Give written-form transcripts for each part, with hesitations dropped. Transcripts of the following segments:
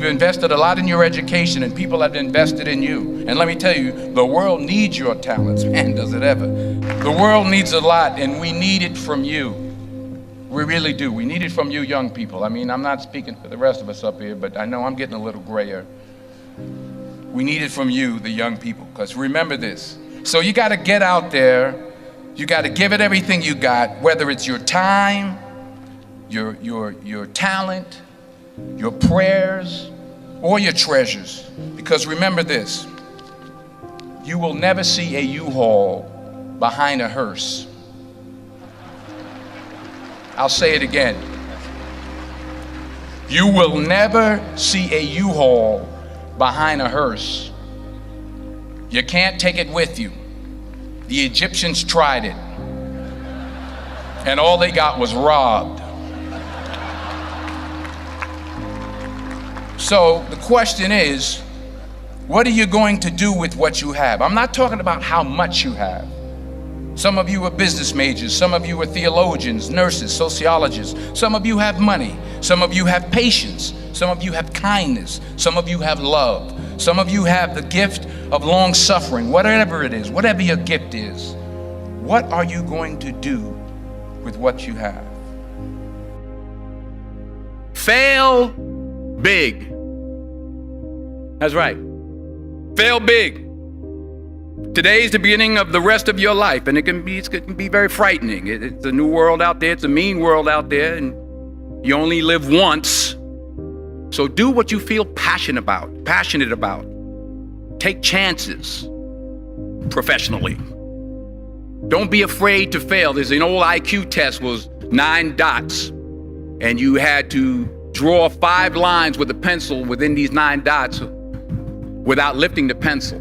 You've invested a lot in your education, and people have invested in you. And let me tell you, the world needs your talents. Man, does it ever. The world needs a lot, and we need it from you. We really do. We need it from you young people. I mean, I'm not speaking for the rest of us up here, but I know I'm getting a little grayer. We need it from you, the young people, because remember this. So you got to get out there. You got to give it everything you got, whether it's your time, your talent, your prayers, or your treasures. Because remember this, you will never see a U-Haul behind a hearse. I'll say it again. You will never see a U-Haul behind a hearse. You can't take it with you. The Egyptians tried it, and all they got was robbed. So the question is, what are you going to do with what you have? I'm not talking about how much you have. Some of you are business majors, some of you are theologians, nurses, sociologists. Some of you have money, some of you have patience, some of you have kindness, some of you have love, some of you have the gift of long suffering. Whatever it is, whatever your gift is, what are you going to do with what you have? Fail big. That's right. Fail big. Today's the beginning of the rest of your life, and it can be very frightening. It's a new world out there. It's a mean world out there, and you only live once. So do what you feel passionate about. Take chances professionally. Don't be afraid to fail. There's an old IQ test, was 9 dots, and you had to draw 5 lines with a pencil within these 9 dots without lifting the pencil.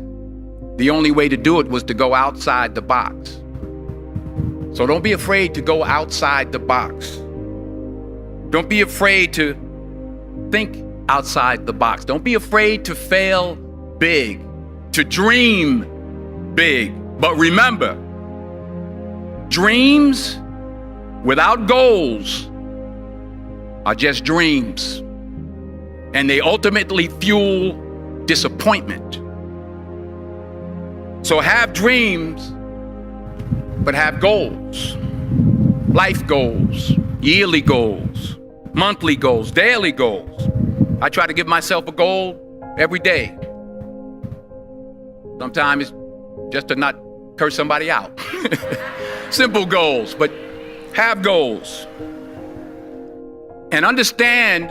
The only way to do it was to go outside the box. So don't be afraid to go outside the box. Don't be afraid to think outside the box. Don't be afraid to fail big, to dream big. But remember, dreams without goals are just dreams, and they ultimately fuel disappointment. So have dreams, but have goals. Life goals, yearly goals, monthly goals, daily goals. I try to give myself a goal every day. Sometimes it's just to not curse somebody out. Simple goals, but have goals. And understand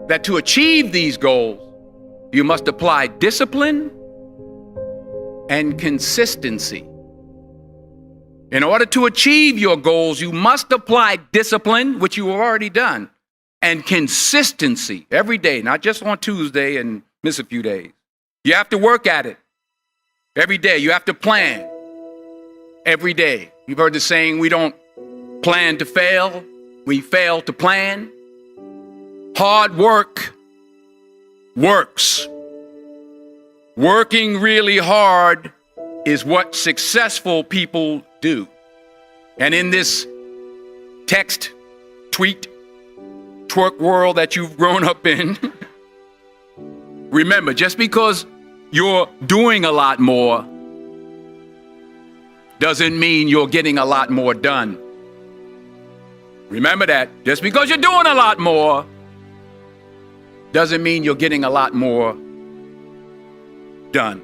that to achieve these goals, you must apply discipline and consistency. In order to achieve your goals, you must apply discipline, which you have already done, and consistency every day, not just on Tuesday and miss a few days. You have to work at it every day. You have to plan every day. You've heard the saying, we don't plan to fail, we fail to plan. Hard work works. Working really hard is what successful people do. And in this text, tweet, twerk world that you've grown up in, remember, just because you're doing a lot more doesn't mean you're getting a lot more done. Remember that. Just because you're doing a lot more doesn't mean you're getting a lot more done.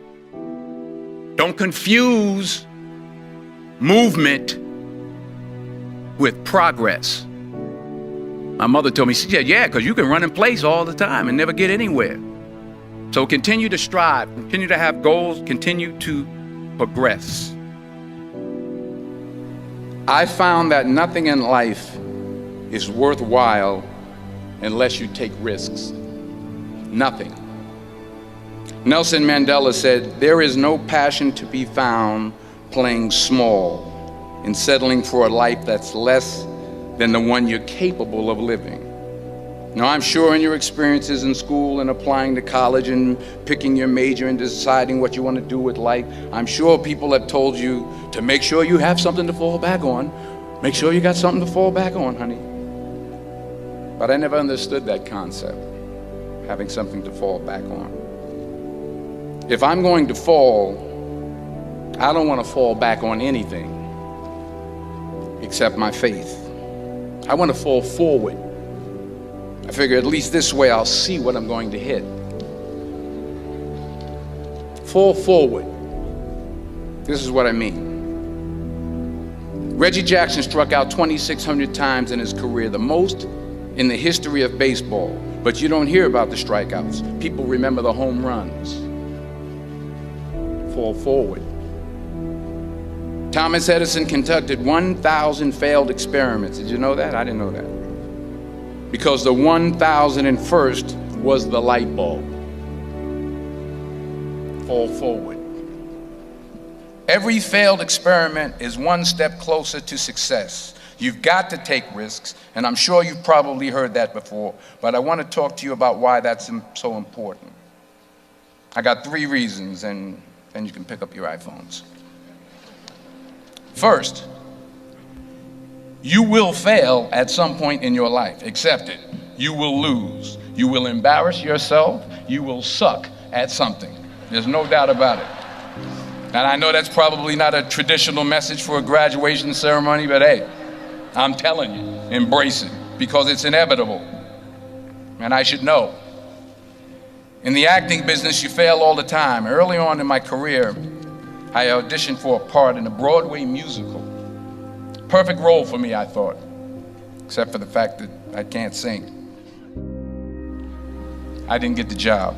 Don't confuse movement with progress. My mother told me, she said, yeah, because you can run in place all the time and never get anywhere. So continue to strive, continue to have goals, continue to progress. I found that nothing in life is worthwhile unless you take risks. Nothing. Nelson Mandela said, there is no passion to be found playing small and settling for a life that's less than the one you're capable of living. Now, I'm sure in your experiences in school and applying to college and picking your major and deciding what you want to do with life, I'm sure people have told you to make sure you have something to fall back on. Make sure you got something to fall back on, honey. But I never understood that concept. having something to fall back on. If I'm going to fall, I don't want to fall back on anything except my faith. I want to fall forward. I figure at least this way I'll see what I'm going to hit. Fall forward. This is what I mean. Reggie Jackson struck out 2,600 times in his career, the most in the history of baseball. But you don't hear about the strikeouts. People remember the home runs. Fall forward. Thomas Edison conducted 1,000 failed experiments. Did you know that? I didn't know that. Because the 1,001st was the light bulb. Fall forward. Every failed experiment is one step closer to success. You've got to take risks, and I'm sure you've probably heard that before, but I want to talk to you about why that's so important. I got 3 reasons, and then you can pick up your iPhones. First, you will fail at some point in your life. Accept it. You will lose. You will embarrass yourself. You will suck at something. There's no doubt about it. And I know that's probably not a traditional message for a graduation ceremony, but hey, I'm telling you, embrace it, because it's inevitable. And I should know. In the acting business, you fail all the time. Early on in my career, I auditioned for a part in a Broadway musical. Perfect role for me, I thought, except for the fact that I can't sing. I didn't get the job.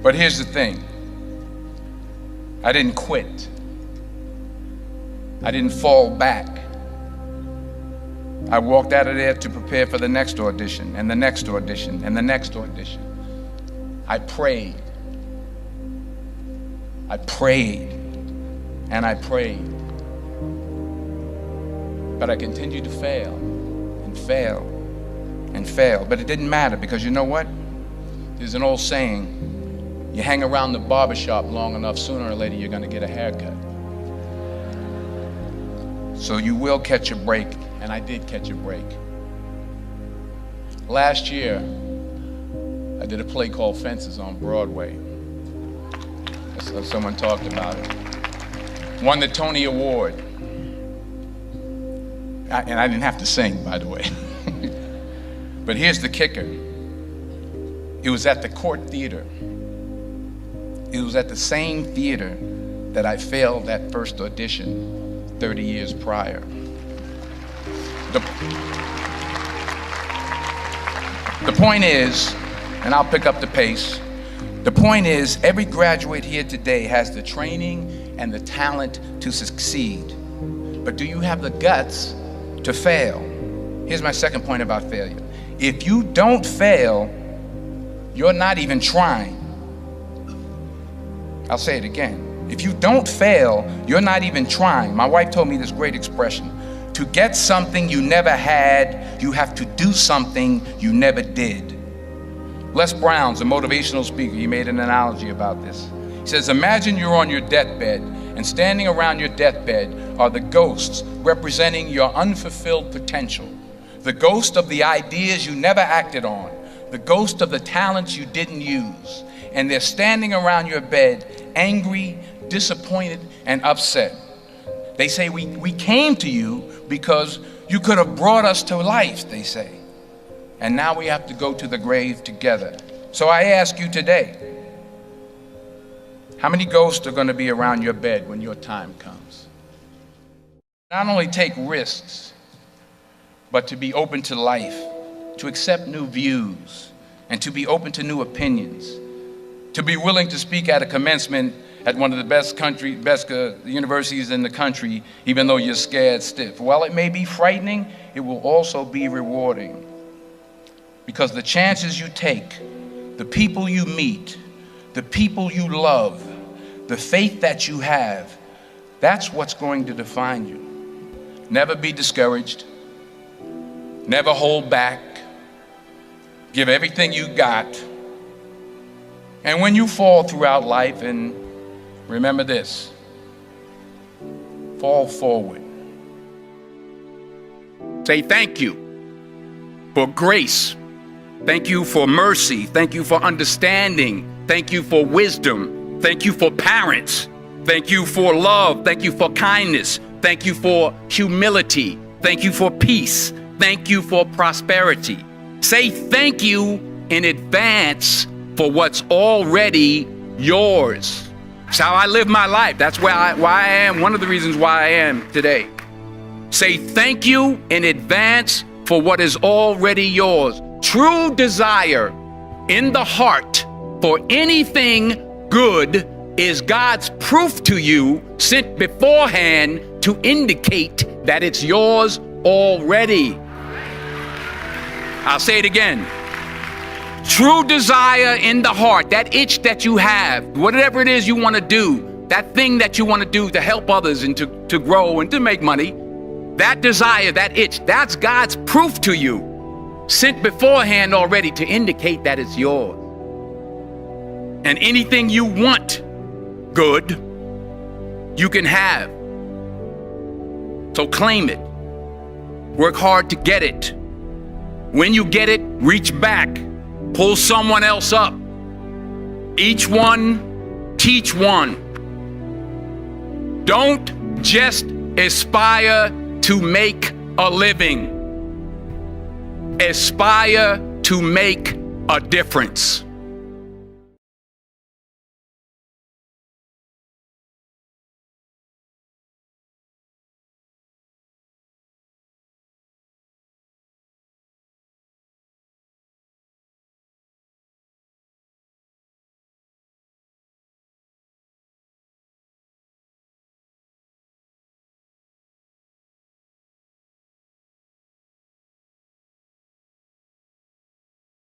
But here's the thing. I didn't quit. I didn't fall back. I walked out of there to prepare for the next audition, and the next audition, and the next audition. I prayed. I prayed, and I prayed. But I continued to fail, and fail, and fail. But it didn't matter, because you know what? There's an old saying, you hang around the barbershop long enough, sooner or later you're going to get a haircut. So you will catch a break, and I did catch a break. Last year, I did a play called Fences on Broadway. Someone talked about it. Won the Tony Award. And I didn't have to sing, by the way. But here's the kicker. It was at the Court Theater. It was at the same theater that I failed that first audition 30 years prior. The point is, and I'll pick up the pace, the point is, every graduate here today has the training and the talent to succeed. But do you have the guts to fail? Here's my second point about failure. If you don't fail, you're not even trying. I'll say it again. If you don't fail, you're not even trying. My wife told me this great expression. To get something you never had, you have to do something you never did. Les Brown's a motivational speaker. He made an analogy about this. He says, imagine you're on your deathbed, and standing around your deathbed are the ghosts representing your unfulfilled potential. The ghost of the ideas you never acted on. The ghost of the talents you didn't use. And they're standing around your bed, angry, disappointed, and upset. They say, we came to you because you could have brought us to life, they say. And now we have to go to the grave together. So I ask you today, how many ghosts are going to be around your bed when your time comes? Not only take risks, but to be open to life, to accept new views, and to be open to new opinions, to be willing to speak at a commencement at one of the best universities in the country, even though you're scared stiff. While it may be frightening, it will also be rewarding. Because the chances you take, the people you meet, the people you love, the faith that you have, that's what's going to define you. Never be discouraged. Never hold back. Give everything you got. And when you fall throughout life, and remember this, fall forward. Say thank you. for grace. Thank you for mercy. Thank you for understanding. Thank you for wisdom. Thank you for parents. Thank you for love. Thank you for kindness. Thank you for humility. Thank you for peace. Thank you for prosperity. Say thank you in advance for what's already yours. That's how I live my life. That's why I am, one of the reasons why I am today. Say thank you in advance for what is already yours. True desire in the heart for anything good is God's proof to you, sent beforehand to indicate that it's yours already. I'll say it again. True desire in the heart, that itch that you have, whatever it is you want to do, that thing that you want to do to help others and to grow and to make money, that desire, that itch, that's God's proof to you, sent beforehand already to indicate that it's yours. And anything you want good, you can have. So claim it. Work hard to get it. When you get it, reach back. Pull someone else up. Each one, teach one. Don't just aspire to make a living. Aspire to make a difference.